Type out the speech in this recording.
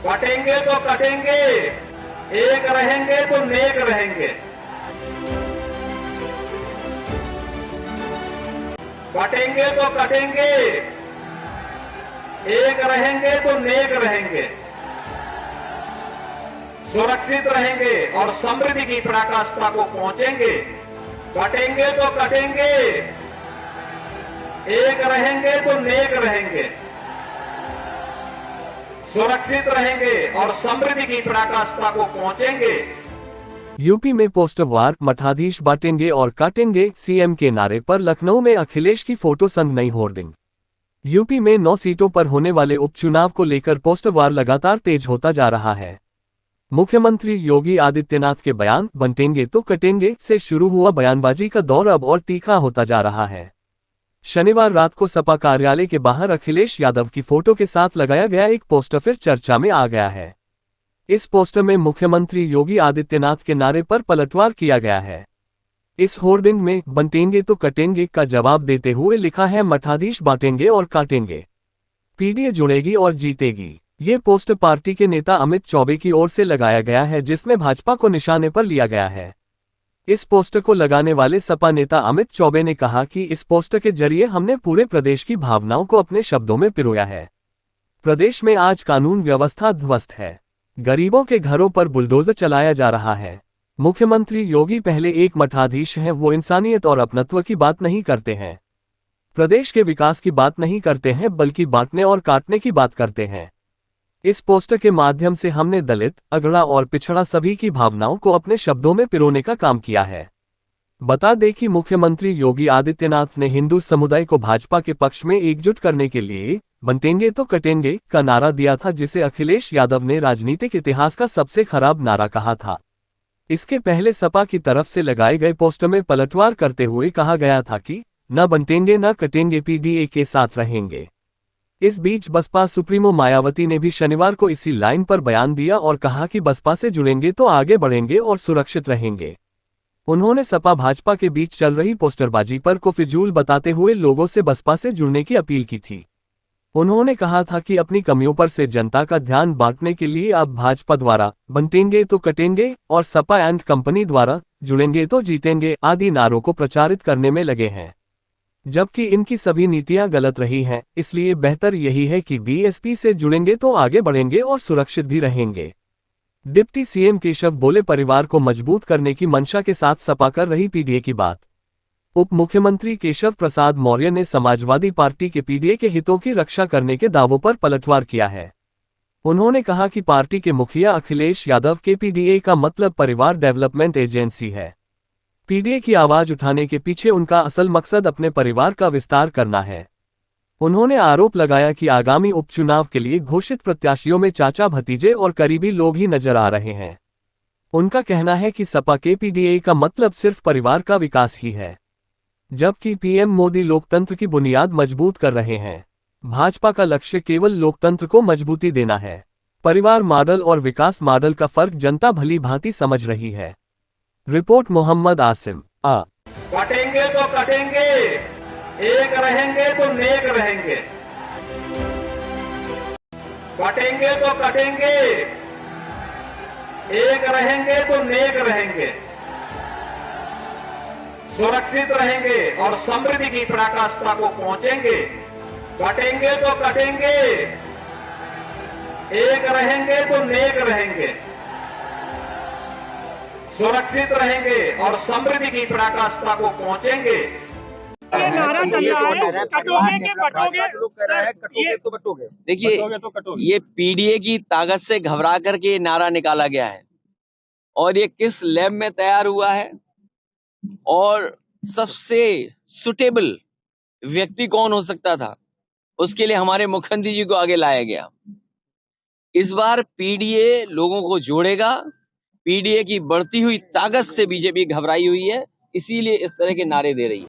बटेंगे तो कटेंगे, एक रहेंगे तो नेक रहेंगे। बटेंगे तो कटेंगे, एक रहेंगे तो नेक रहेंगे। सुरक्षित रहेंगे और समृद्धि की पराकाष्ठा को पहुंचेंगे। बटेंगे तो कटेंगे, एक रहेंगे तो नेक रहेंगे। सुरक्षित रहेंगे और समृद्धि की पराकाष्ठा को पहुंचेंगे। यूपी में पोस्टर वार, मठाधीश बांटेंगे और काटेंगे सीएम के नारे पर लखनऊ में अखिलेश की फोटो संग नई होर्डिंग। यूपी में 9 सीटों पर होने वाले उपचुनाव को लेकर पोस्टर वार लगातार तेज होता जा रहा है। मुख्यमंत्री योगी आदित्यनाथ के बयान "बंटेंगे तो कटेंगे" से शुरू हुआ बयानबाजी का दौर अब और तीखा होता जा रहा है। शनिवार रात को सपा कार्यालय के बाहर अखिलेश यादव की फोटो के साथ लगाया गया एक पोस्टर फिर चर्चा में आ गया है। इस पोस्टर में मुख्यमंत्री योगी आदित्यनाथ के नारे पर पलटवार किया गया है। इस होर्डिंग में "बंटेंगे तो कटेंगे" का जवाब देते हुए लिखा है "मठाधीश बांटेंगे और काटेंगे, पीडीए जुड़ेगी और जीतेगी"। ये पोस्टर पार्टी के नेता अमित चौबे की ओर से लगाया गया है, जिसमें भाजपा को निशाने पर लिया गया है। इस पोस्टर को लगाने वाले सपा नेता अमित चौबे ने कहा कि इस पोस्टर के जरिए हमने पूरे प्रदेश की भावनाओं को अपने शब्दों में पिरोया है। प्रदेश में आज कानून व्यवस्था ध्वस्त है, गरीबों के घरों पर बुलडोजर चलाया जा रहा है। मुख्यमंत्री योगी पहले एक मठाधीश हैं, वो इंसानियत और अपनत्व की बात नहीं करते हैं, प्रदेश के विकास की बात नहीं करते हैं, बल्कि बांटने और काटने की बात करते हैं। इस पोस्टर के माध्यम से हमने दलित, अगड़ा और पिछड़ा सभी की भावनाओं को अपने शब्दों में पिरोने का काम किया है। बता दें कि मुख्यमंत्री योगी आदित्यनाथ ने हिंदू समुदाय को भाजपा के पक्ष में एकजुट करने के लिए "बंटेंगे तो कटेंगे" का नारा दिया था, जिसे अखिलेश यादव ने राजनीतिक इतिहास का सबसे खराब नारा कहा था। इसके पहले सपा की तरफ से लगाए गए पोस्टर में पलटवार करते हुए कहा गया था कि "न बंटेंगे न कटेंगे, पीडीए के साथ रहेंगे"। इस बीच बसपा सुप्रीमो मायावती ने भी शनिवार को इसी लाइन पर बयान दिया और कहा कि बसपा से जुड़ेंगे तो आगे बढ़ेंगे और सुरक्षित रहेंगे। उन्होंने सपा भाजपा के बीच चल रही पोस्टरबाजी पर को फिजूल बताते हुए लोगों से बसपा से जुड़ने की अपील की थी। उन्होंने कहा था कि अपनी कमियों पर से जनता का ध्यान बांटने के लिए अब भाजपा द्वारा "बंटेंगे तो कटेंगे" और सपा एंड कंपनी द्वारा "जुड़ेंगे तो जीतेंगे" आदि नारों को प्रचारित करने में लगे हैं, जबकि इनकी सभी नीतियां गलत रही हैं। इसलिए बेहतर यही है कि बीएसपी से जुड़ेंगे तो आगे बढ़ेंगे और सुरक्षित भी रहेंगे। डिप्टी सीएम केशव बोले, परिवार को मजबूत करने की मंशा के साथ सपा कर रही पीडीए की बात। उप मुख्यमंत्री केशव प्रसाद मौर्य ने समाजवादी पार्टी के पीडीए के हितों की रक्षा करने के दावों पर पलटवार किया है। उन्होंने कहा कि पार्टी के मुखिया अखिलेश यादव के पीडीए का मतलब परिवार डेवलपमेंट एजेंसी है। पीडीए की आवाज उठाने के पीछे उनका असल मकसद अपने परिवार का विस्तार करना है। उन्होंने आरोप लगाया कि आगामी उपचुनाव के लिए घोषित प्रत्याशियों में चाचा, भतीजे और करीबी लोग ही नजर आ रहे हैं। उनका कहना है कि सपा के पीडीए का मतलब सिर्फ परिवार का विकास ही है, जबकि पीएम मोदी लोकतंत्र की बुनियाद मजबूत कर रहे हैं। भाजपा का लक्ष्य केवल लोकतंत्र को मजबूती देना है। परिवार मॉडल और विकास मॉडल का फर्क जनता भली भांति समझ रही है। रिपोर्ट मोहम्मद आसिम। बटेंगे तो कटेंगे, एक रहेंगे तो नेक रहेंगे। बटेंगे तो कटेंगे, एक रहेंगे तो नेक रहेंगे। सुरक्षित रहेंगे और समृद्धि की पराकाष्ठा को पहुंचेंगे। बटेंगे तो कटेंगे, एक रहेंगे तो नेक रहेंगे। सुरक्षित रहेंगे और समृद्धि की पराकाष्ठा को पहुंचेंगे। नारा चल रहा है, कटोगे के बटोगे, कटोगे तो बटोगे। देखिए, ये पीडीए की ताकत से घबरा करके ये नारा निकाला गया है, और ये किस लैब में तैयार हुआ है और सबसे सुटेबल व्यक्ति कौन हो सकता था, उसके लिए हमारे मुख्यमंत्री जी को आगे लाया गया। इस बार पीडीए लोगों को जोड़ेगा। पीडीए की बढ़ती हुई ताकत से बीजेपी घबराई हुई है, इसीलिए इस तरह के नारे दे रही है।